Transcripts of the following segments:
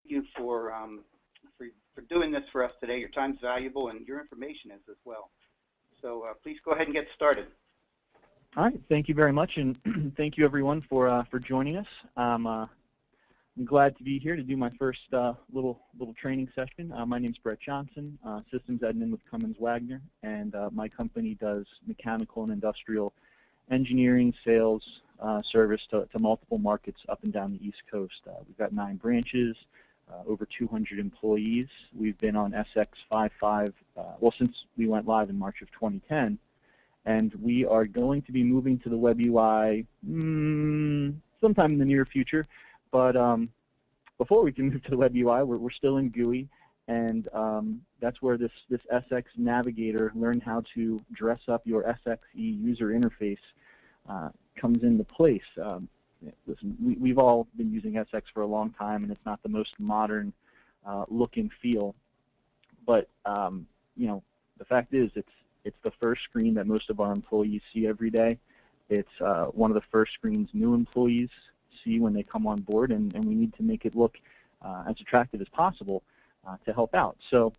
you for doing this for us today. Your time's valuable, and your information is as well. So please go ahead and get started. All right, thank you very much, and thank you everyone for joining us. I'm glad to be here to do my first little training session. My name's Brett Johnson, systems admin with Cummins Wagner, and my company does mechanical and industrial engineering, sales, service to multiple markets up and down the East Coast. We've got 9 branches, over 200 employees. We've been on SX55 since we went live in March of 2010. And we are going to be moving to the Web UI sometime in the near future. But before we can move to the Web UI, we're still in GUI, and that's where this SX Navigator, learn how to dress up your SXE user interface, comes into place. Listen, we've all been using SX for a long time, and it's not the most modern look and feel. But you know, the fact is, it's the first screen that most of our employees see every day. It's one of the first screens new employees see when they come on board, and we need to make it look as attractive as possible to help out. So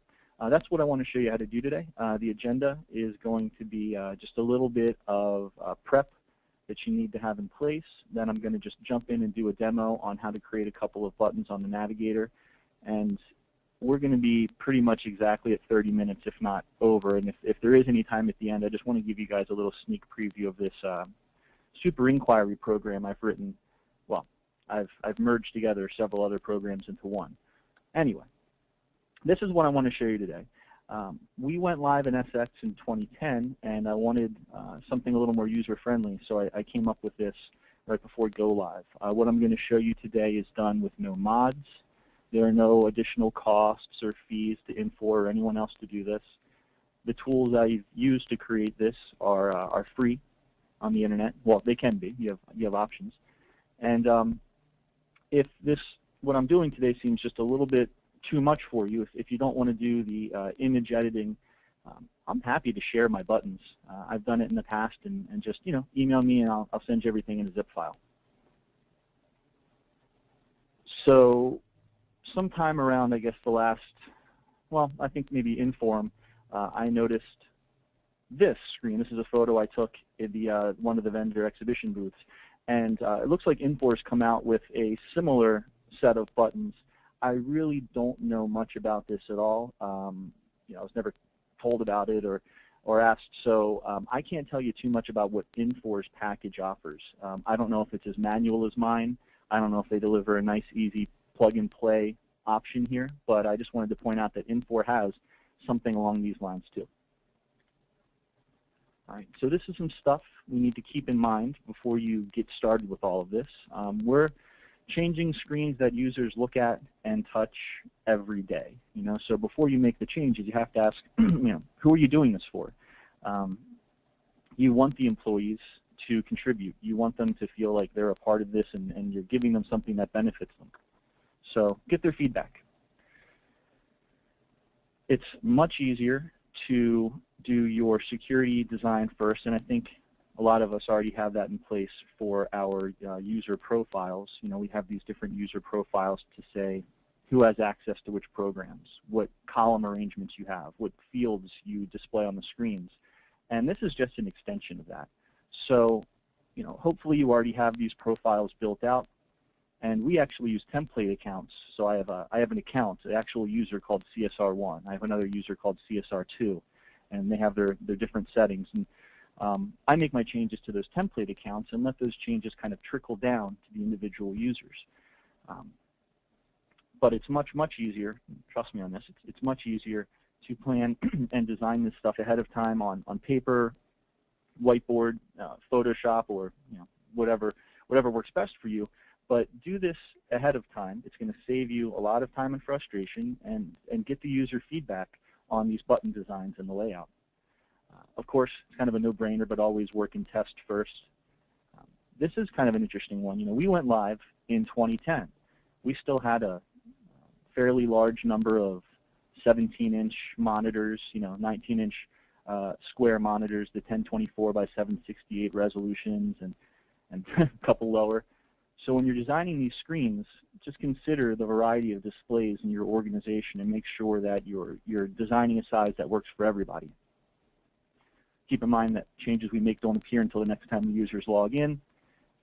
that's what I want to show you how to do today. The agenda is going to be just a little bit of prep that you need to have in place. Then I'm going to just jump in and do a demo on how to create a couple of buttons on the Navigator. And we're going to be pretty much exactly at 30 minutes, if not over. And if there is any time at the end, I just want to give you guys a little sneak preview of this super inquiry program I've written. Well, I've merged together several other programs into one. Anyway, this is what I want to show you today. We went live in SX in 2010, and I wanted something a little more user-friendly, so I came up with this right before go live. What I'm going to show you today is done with no mods. There are no additional costs or fees to Infor or anyone else to do this. The tools I've used to create this are free on the internet. Well, they can be. You have options. And if what I'm doing today seems just a little bit too much for you, if you don't want to do the image editing, I'm happy to share my buttons. I've done it in the past, and just email me, and I'll send you everything in a zip file. So sometime around, I guess, the last, well, I think maybe in Forum, I noticed this screen. This is a photo I took in the one of the vendor exhibition booths, and it looks like Infor's come out with a similar set of buttons. I really don't know much about this at all. I was never told about it or asked, so I can't tell you too much about what Infor's package offers. I don't know if it's as manual as mine. I don't know if they deliver a nice, easy plug-and-play option here, but I just wanted to point out that Infor has something along these lines too. All right, so this is some stuff we need to keep in mind before you get started with all of this. We're changing screens that users look at and touch every day. So before you make the changes, you have to ask, who are you doing this for? You want the employees to contribute. You want them to feel like they're a part of this, and you're giving them something that benefits them. So get their feedback. It's much easier to do your security design first, and I think a lot of us already have that in place for our user profiles. We have these different user profiles to say who has access to which programs, what column arrangements you have, what fields you display on the screens. And this is just an extension of that. So, hopefully you already have these profiles built out. And we actually use template accounts. So I have an account, an actual user called CSR1. I have another user called CSR2, and they have their different settings. And I make my changes to those template accounts and let those changes kind of trickle down to the individual users. But it's much, much easier, trust me on this, it's much easier to plan and design this stuff ahead of time on paper, whiteboard, Photoshop, or whatever works best for you. But do this ahead of time. It's going to save you a lot of time and frustration, and get the user feedback on these button designs and the layout. Of course, it's kind of a no-brainer, but always work and test first. This is kind of an interesting one. We went live in 2010. We still had a fairly large number of 17-inch monitors, 19-inch square monitors, the 1024 by 768 resolutions, and a couple lower. So when you're designing these screens, just consider the variety of displays in your organization and make sure that you're designing a size that works for everybody. Keep in mind that changes we make don't appear until the next time the users log in.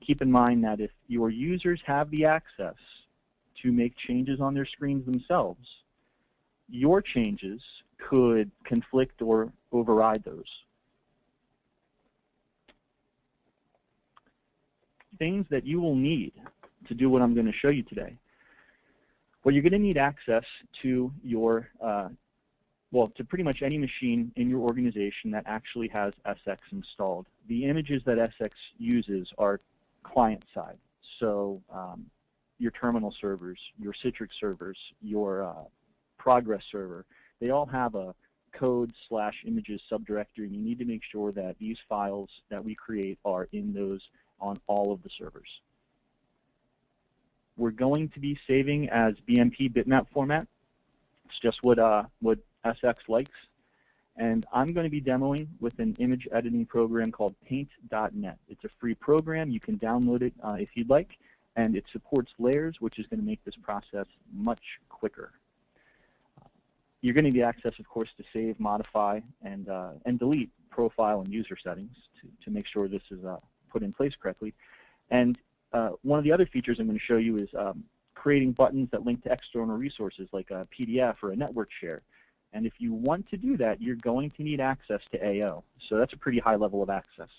Keep in mind that if your users have the access to make changes on their screens themselves, your changes could conflict or override those. Things that you will need to do what I'm going to show you today. Well, you're going to need access to your, to pretty much any machine in your organization that actually has SX installed. The images that SX uses are client-side, so your terminal servers, your Citrix servers, your Progress server, they all have a code/images subdirectory, and you need to make sure that these files that we create are in those on all of the servers. We're going to be saving as BMP bitmap format. It's just what SX likes. And I'm going to be demoing with an image editing program called Paint.net. It's a free program. You can download it if you'd like. And it supports layers, which is going to make this process much quicker. You're going to need access, of course, to save, modify, and delete profile and user settings to make sure this is put in place correctly. And one of the other features I'm going to show you is creating buttons that link to external resources like a PDF or a network share. And if you want to do that, you're going to need access to AO. So that's a pretty high level of access.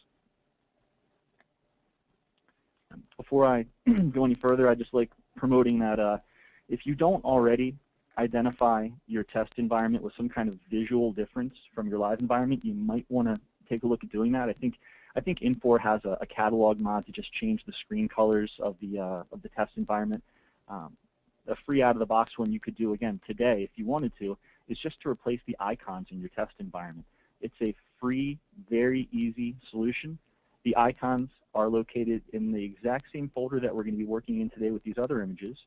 Before I go any further, I just like promoting that if you don't already identify your test environment with some kind of visual difference from your live environment, you might want to take a look at doing that. I think Infor has a catalog mod to just change the screen colors of the test environment. A free out-of-the-box one you could do again today if you wanted to is just to replace the icons in your test environment. It's a free, very easy solution. The icons are located in the exact same folder that we're going to be working in today with these other images.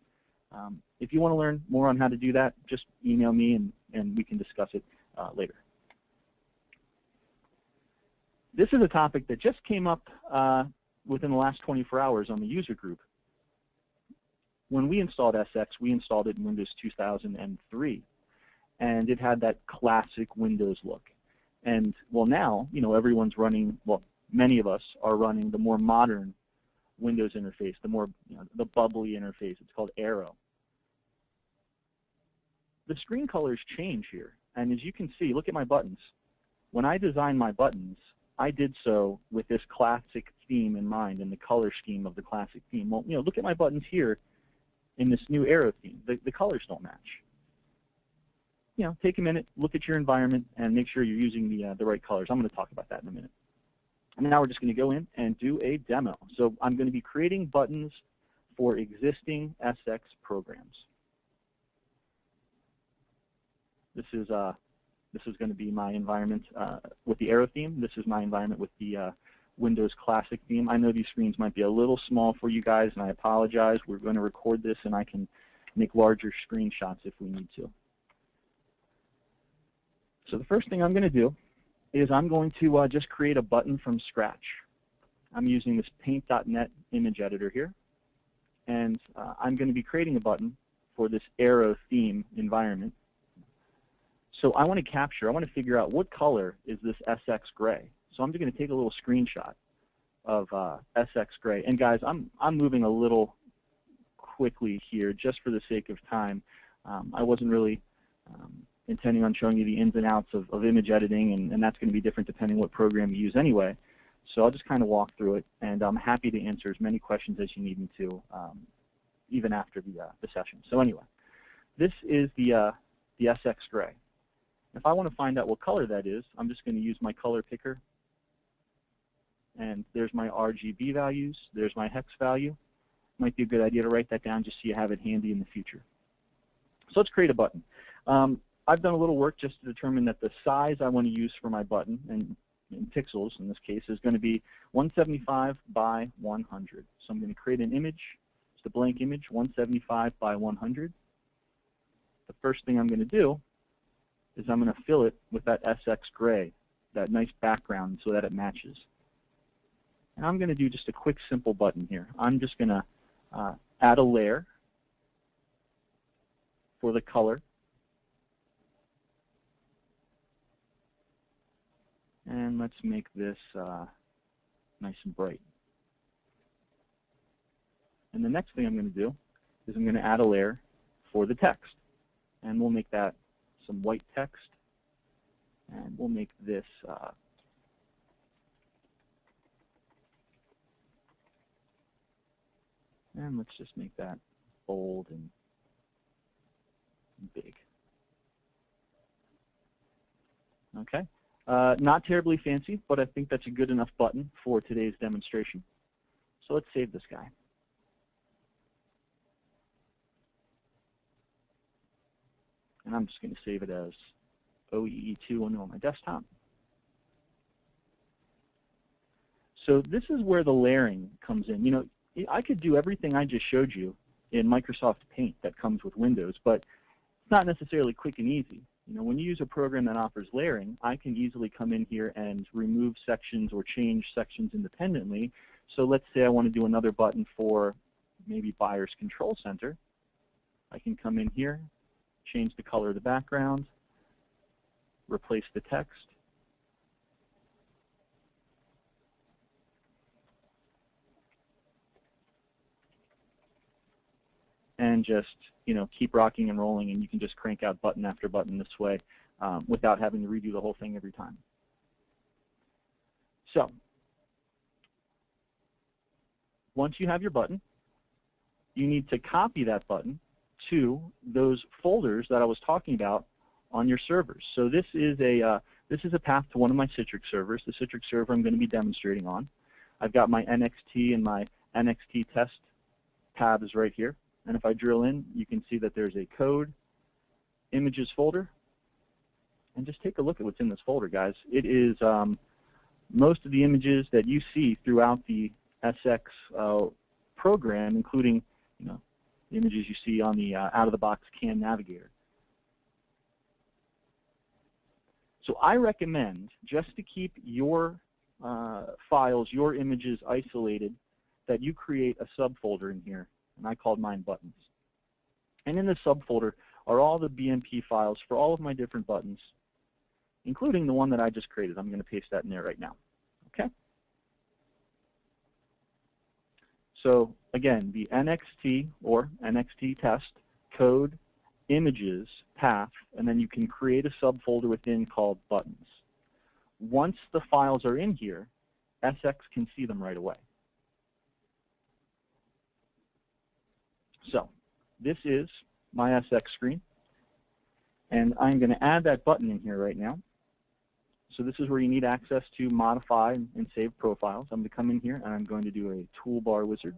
If you want to learn more on how to do that, just email me and we can discuss it later. This is a topic that just came up within the last 24 hours on the user group. When we installed SX, we installed it in Windows 2003, and it had that classic Windows look. And well, now everyone's running. Well, many of us are running the more modern Windows interface, the more the bubbly interface. It's called Aero. The screen colors change here, and as you can see, look at my buttons. When I designed my buttons, I did so with this classic theme in mind and the color scheme of the classic theme. Well, look at my buttons here in this new Aero theme. The colors don't match. Take a minute, look at your environment, and make sure you're using the right colors. I'm going to talk about that in a minute. And now we're just going to go in and do a demo. So I'm going to be creating buttons for existing SX programs. This is going to be my environment with the Aero theme. This is my environment with the Windows Classic theme. I know these screens might be a little small for you guys, and I apologize. We're going to record this, and I can make larger screenshots if we need to. So the first thing I'm going to do is I'm going to just create a button from scratch. I'm using this Paint.net image editor here, and I'm going to be creating a button for this Aero theme environment. So I want to figure out what color is this SX gray. So I'm just going to take a little screenshot of SX gray. And guys, I'm moving a little quickly here just for the sake of time. I wasn't really intending on showing you the ins and outs of image editing, and that's going to be different depending what program you use anyway. So I'll just kind of walk through it, and I'm happy to answer as many questions as you need me to, even after the session. So anyway, this is the SX gray. If I want to find out what color that is, I'm just going to use my color picker. And there's my RGB values. There's my hex value. Might be a good idea to write that down just so you have it handy in the future. So let's create a button. I've done a little work just to determine that the size I want to use for my button, and in pixels in this case, is going to be 175 by 100. So I'm going to create an image, just a blank image, 175 by 100. The first thing I'm going to do is I'm going to fill it with that SX gray, that nice background, so that it matches. And I'm going to do just a quick, simple button here. I'm just going to add a layer for the color. And let's make this nice and bright. And the next thing I'm going to do is I'm going to add a layer for the text. And we'll make that some white text. And we'll make this and let's just make that bold and big. Okay. Not terribly fancy, but I think that's a good enough button for today's demonstration. So let's save this guy. And I'm just going to save it as OEE2 on my desktop. So this is where the layering comes in. You know, I could do everything I just showed you in Microsoft Paint that comes with Windows, but it's not necessarily quick and easy. You know, when you use a program that offers layering, I can easily come in here and remove sections or change sections independently. So let's say I want to do another button for maybe Buyer's Control Center. I can come in here, change the color of the background, replace the text, and just, you know, keep rocking and rolling, and you can just crank out button after button this way without having to redo the whole thing every time. So once you have your button, you need to copy that button to those folders that I was talking about on your servers. So this is a path to one of my Citrix servers, the Citrix server I'm going to be demonstrating on. I've got my NXT and my NXT test tabs right here. And if I drill in, you can see that there's a code images folder. And just take a look at what's in this folder, guys. It is most of the images that you see throughout the SX program, including, you know, the images you see on the out-of-the-box CAN Navigator. So I recommend, just to keep your files, your images isolated, that you create a subfolder in here, and I called mine buttons. And in this subfolder are all the BMP files for all of my different buttons, including the one that I just created. I'm going to paste that in there right now. Okay? So again, the NXT or NXT test, code, images, path, and then you can create a subfolder within called buttons. Once the files are in here, SX can see them right away. So this is my SX screen, and I'm going to add that button in here right now. So this is where you need access to modify and save profiles. I'm going to come in here and I'm going to do a toolbar wizard.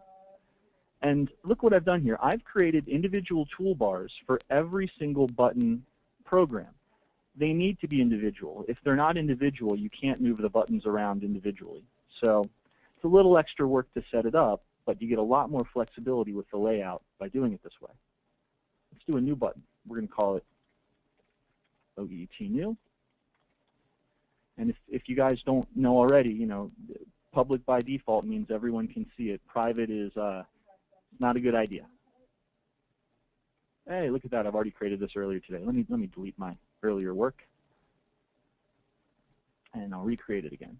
And look what I've done here. I've created individual toolbars for every single button program. They need to be individual. If they're not individual, you can't move the buttons around individually. So it's a little extra work to set it up, but you get a lot more flexibility with the layout by doing it this way. Let's do a new button. We're going to call it OET New. And if you guys don't know already, you know, public by default means everyone can see it. Private is not a good idea. Hey, look at that. I've already created this earlier today. Let me delete my earlier work, and I'll recreate it again.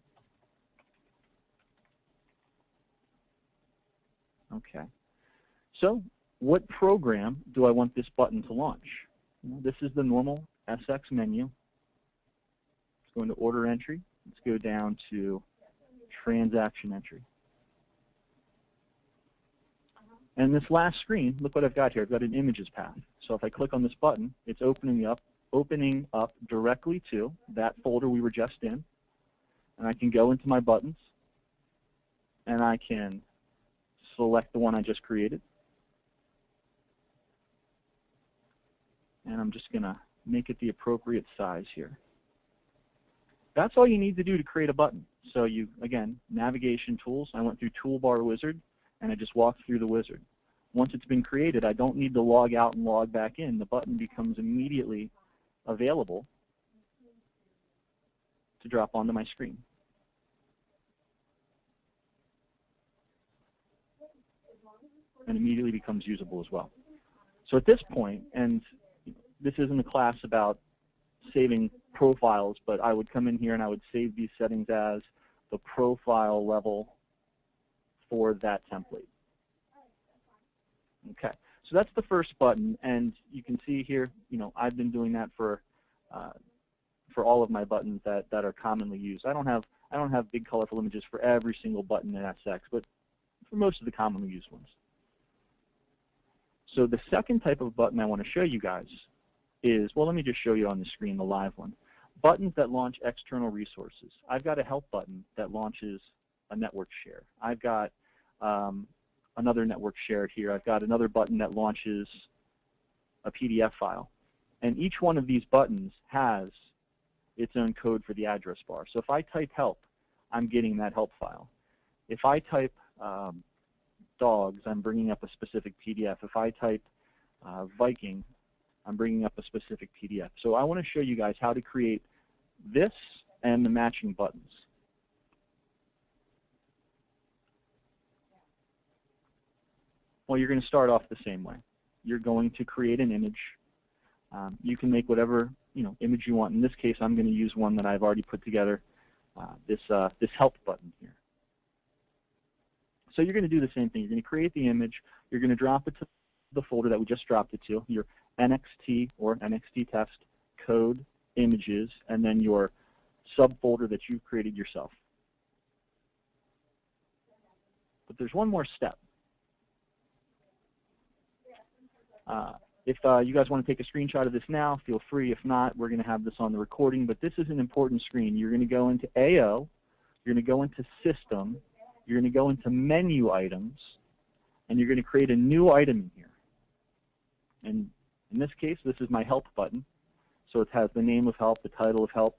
Okay. So what program do I want this button to launch? Well, this is the normal SX menu. Let's go into order entry. Let's go down to transaction entry. And this last screen, look what I've got here. I've got an images path. So if I click on this button, it's opening up directly to that folder we were just in. And I can go into my buttons, and I can select the one I just created. And I'm just going to make it the appropriate size here. That's all you need to do to create a button. So you, again, navigation tools. I went through Toolbar Wizard, and I just walked through the wizard. Once it's been created, I don't need to log out and log back in. The button becomes immediately available to drop onto my screen. And immediately becomes usable as well. So at this point, and this isn't a class about saving profiles, but I would come in here and I would save these settings as the profile level for that template. Okay, so that's the first button, and you can see here, I've been doing that for all of my buttons that are commonly used. I don't have big colorful images for every single button in SX, but for most of the commonly used ones. So the second type of button I want to show you guys is, well, let me just show you on the screen the live one. Buttons that launch external resources. I've got a help button that launches a network share. I've got another network share here. I've got another button that launches a PDF file. And each one of these buttons has its own code for the address bar. So if I type help, I'm getting that help file. If I type dogs, I'm bringing up a specific PDF. If I type Viking, I'm bringing up a specific PDF. So I want to show you guys how to create this and the matching buttons. Well, you're going to start off the same way. You're going to create an image. You can make whatever image you want. In this case, I'm going to use one that I've already put together, this help button here. So you're going to do the same thing. You're going to create the image. You're going to drop it to the folder that we just dropped it to, your NXT or NXT test code images, and then your subfolder that you've created yourself. But there's one more step. If you guys want to take a screenshot of this now, feel free. If not, we're going to have this on the recording. But this is an important screen. You're going to go into AO. You're going to go into System. You're going to go into Menu Items. And you're going to create a new item in here. And in this case, this is my Help button. So it has the name of help, the title of help.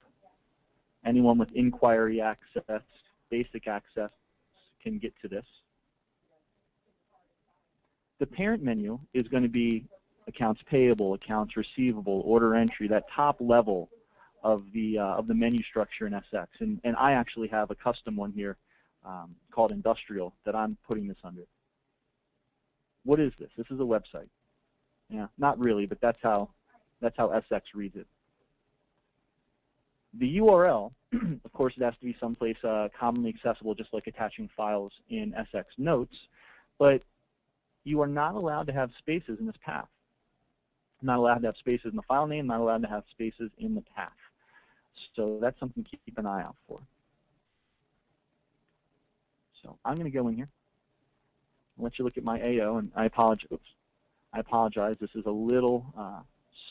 Anyone with inquiry access, basic access, can get to this. The parent menu is going to be accounts payable, accounts receivable, order entry, that top level of the menu structure in SX. And I actually have a custom one here called Industrial that I'm putting this under. What is this? This is a website. Yeah, not really, but that's how SX reads it. The URL, of course, it has to be someplace commonly accessible, just like attaching files in SX Notes, but you are not allowed to have spaces in this path. Not allowed to have spaces in the file name, not allowed to have spaces in the path. So that's something to keep an eye out for. So I'm going to go in here and let you look at my AO, and I apologize. Oops, I apologize. This is a little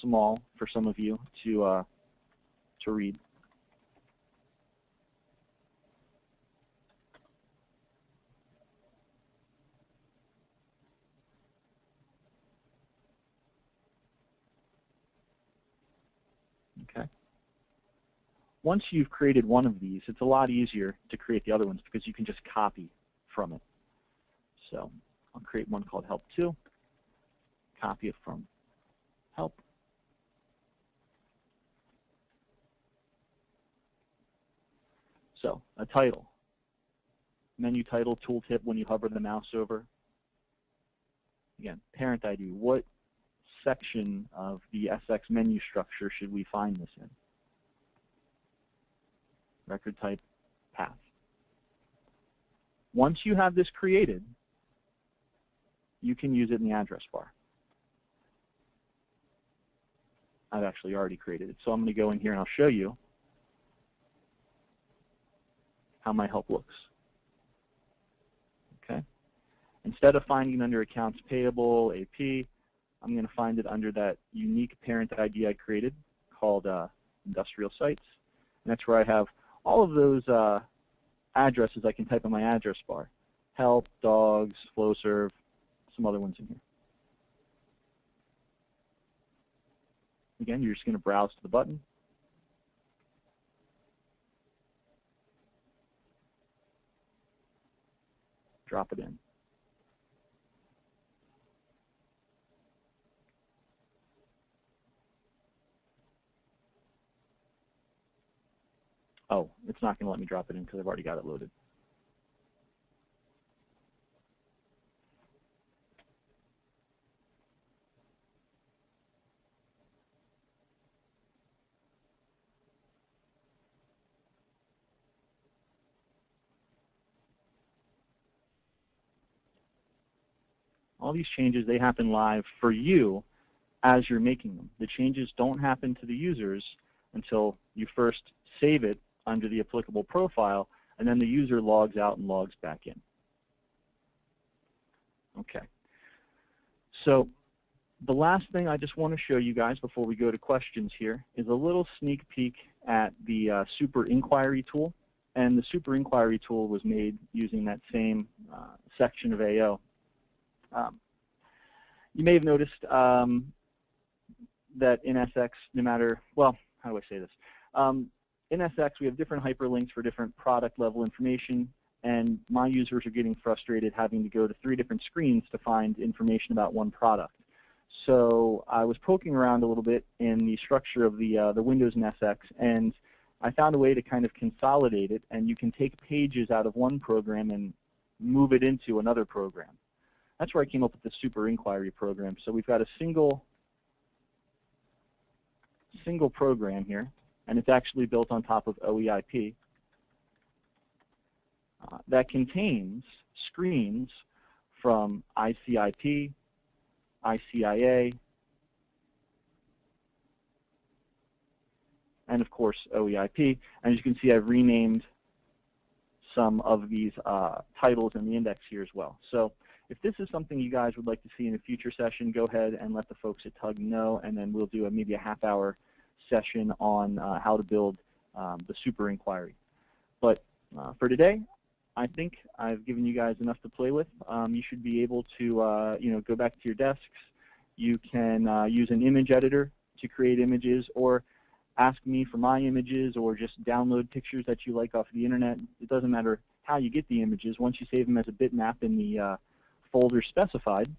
small for some of you to read. Okay. Once you've created one of these, it's a lot easier to create the other ones because you can just copy from it. So I'll create one called Help 2, copy it from Help. So a title, menu title, tooltip when you hover the mouse over. Again, parent ID, what section of the SX menu structure should we find this in? Record type, path. Once you have this created, you can use it in the address bar. I've actually already created it, so I'm going to go in here and I'll show you how my help looks. Okay. Instead of finding it under accounts payable, AP, I'm going to find it under that unique parent ID I created called Industrial Sites. And that's where I have all of those addresses I can type in my address bar. Help, dogs, FlowServe, some other ones in here. Again, you're just going to browse to the button. Drop it in. Oh, it's not going to let me drop it in because I've already got it loaded. all these changes, they happen live for you as you're making them. The changes don't happen to the users until you first save it under the applicable profile, and then the user logs out and logs back in. Okay. So the last thing I just want to show you guys before we go to questions here is a little sneak peek at the Super Inquiry tool. And the Super Inquiry tool was made using that same section of AO. You may have noticed that in SX, no matter, well, how do I say this? In SX, we have different hyperlinks for different product level information, and my users are getting frustrated having to go to 3 different screens to find information about one product. So I was poking around a little bit in the structure of the windows in SX, and I found a way to kind of consolidate it, and you can take pages out of one program and move it into another program. That's where I came up with the Super Inquiry program. So we've got a single program here, and it's actually built on top of OEIP that contains screens from ICIP, ICIA, and of course OEIP. And as you can see, I've renamed some of these titles in the index here as well. So if this is something you guys would like to see in a future session, go ahead and let the folks at TUG know, and then we'll do maybe a half-hour session on how to build the Super Inquiry. But for today, I think I've given you guys enough to play with. You should be able to go back to your desks. You can use an image editor to create images, or ask me for my images, or just download pictures that you like off the internet. It doesn't matter how you get the images. Once you save them as a bitmap in the folder specified,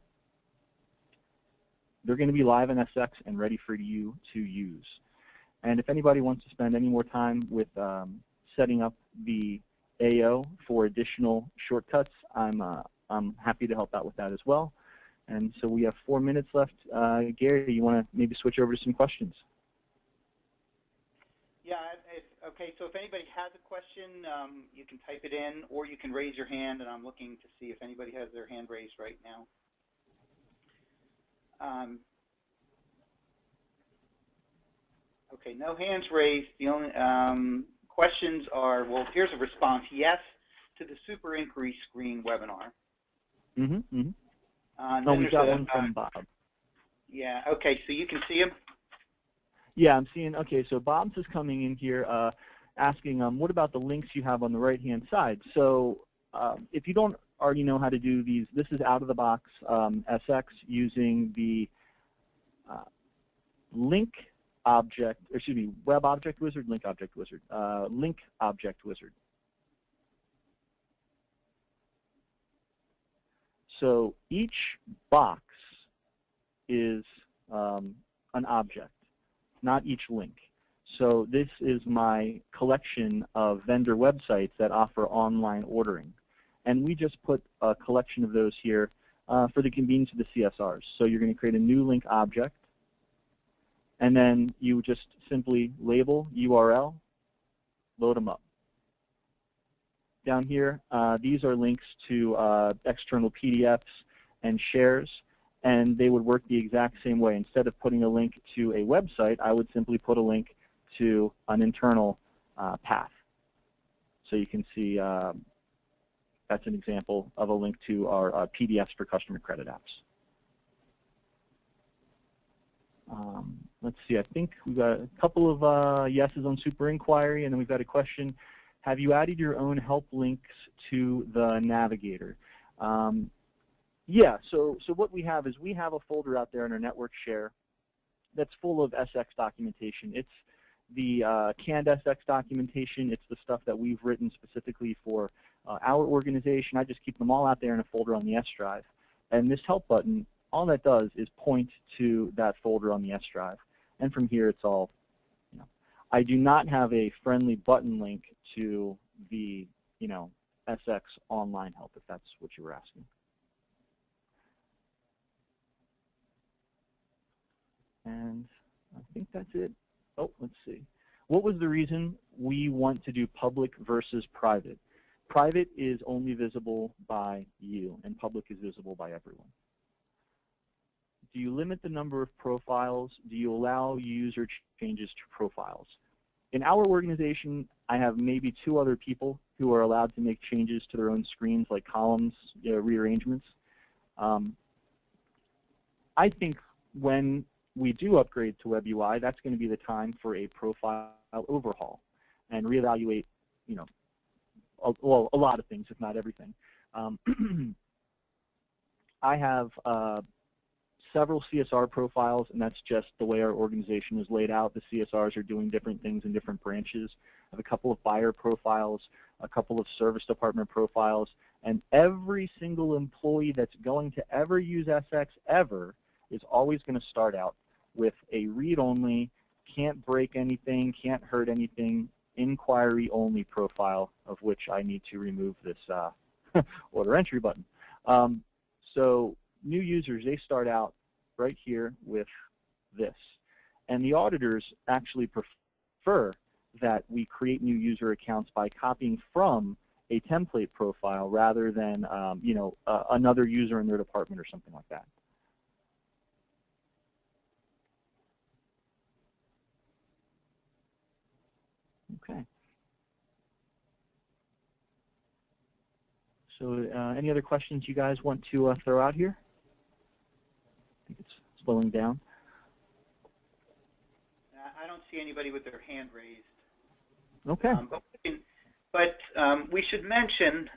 they're going to be live in SX and ready for you to use. And if anybody wants to spend any more time with setting up the AO for additional shortcuts, I'm happy to help out with that as well. And so we have 4 minutes left. Gary, you want to maybe switch over to some questions? Yeah, okay, so if anybody has a question, you can type it in, or you can raise your hand, and I'm looking to see if anybody has their hand raised right now. Okay, no hands raised. The only questions are, well, here's a response, yes to the Super Inquiry screen webinar. No, we got one from Bob. Yeah, okay, so you can see him? Yeah, I'm seeing, okay, so Bob's is coming in here asking, what about the links you have on the right-hand side? So if you don't already know how to do these, this is out-of-the-box SX using the link object, or excuse me, web object wizard, link object wizard, link object wizard. So each box is an object, not each link. So this is my collection of vendor websites that offer online ordering. And we just put a collection of those here for the convenience of the CSRs. So you're going to create a new link object, and then you just simply label URL, load them up. Down here, these are links to external PDFs and shares, and they would work the exact same way. Instead of putting a link to a website, I would simply put a link to an internal path. So you can see that's an example of a link to our PDFs for customer credit apps. Let's see, I think we've got a couple of yeses on Super Inquiry, and then we've got a question. Have you added your own help links to the Navigator? Yeah, so what we have is we have a folder out there in our network share that's full of SX documentation. It's the canned SX documentation. It's the stuff that we've written specifically for our organization. I just keep them all out there in a folder on the S drive. And this help button, all that does is point to that folder on the S drive. And from here, it's all, you know. I do not have a friendly button link to the, SX online help, if that's what you were asking. And I think that's it. Oh, let's see. What was the reason we want to do public versus private? Private is only visible by you, and public is visible by everyone. do you limit the number of profiles? Do you allow user changes to profiles? In our organization, I have maybe 2 other people who are allowed to make changes to their own screens, like columns, rearrangements. I think when we do upgrade to WebUI, that's going to be the time for a profile overhaul and reevaluate, a lot of things, if not everything. I have several CSR profiles, and that's just the way our organization is laid out. The CSRs are doing different things in different branches. I have a couple of buyer profiles, a couple of service department profiles, and every single employee that's going to ever use SX ever is always going to start out with a read-only, can't break anything, can't hurt anything, inquiry-only profile, of which I need to remove this order entry button. So new users, they start out right here with this. And the auditors actually prefer that we create new user accounts by copying from a template profile rather than another user in their department or something like that. Okay. So any other questions you guys want to throw out here? I think it's slowing down. I don't see anybody with their hand raised. Okay. But we should mention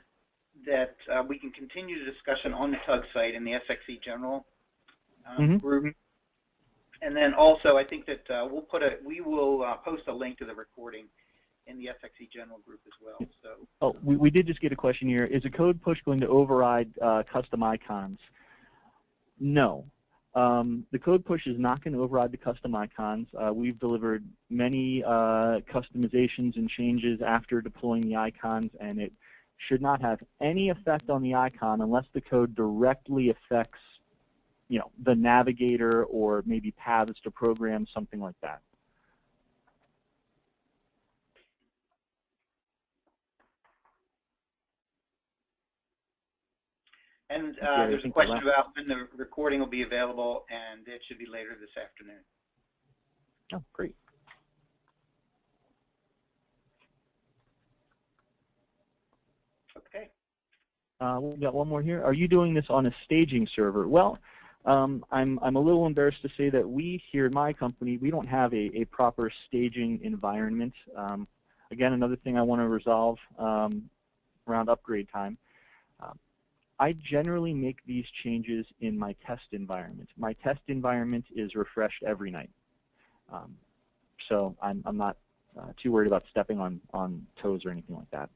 that we can continue the discussion on the TUG site in the SXE General group. And then also, I think that we will post a link to the recording in the SXE General group as well. So. Oh, we did just get a question here. Is a code push going to override custom icons? No. The code push is not going to override the custom icons. We've delivered many customizations and changes after deploying the icons, and it should not have any effect on the icon unless the code directly affects, the navigator or maybe paths to program, something like that. And there's a question about when the recording will be available, and it should be later this afternoon. Oh, great. Okay. We've got one more here. Are you doing this on a staging server? Well, I'm a little embarrassed to say that we here at my company, we don't have a proper staging environment. Again, another thing I want to resolve around upgrade time. I generally make these changes in my test environment. My test environment is refreshed every night. So I'm not too worried about stepping on toes or anything like that.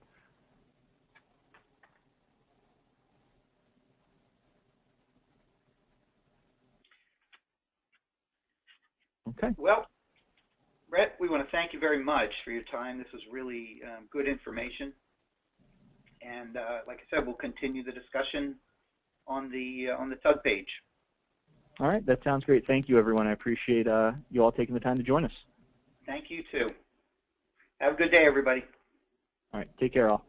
Okay. Well, Brett, we want to thank you very much for your time. This was really good information. And like I said, we'll continue the discussion on the TUG page. All right, that sounds great. Thank you, everyone. I appreciate you all taking the time to join us. Thank you, too. Have a good day, everybody. All right, take care, all.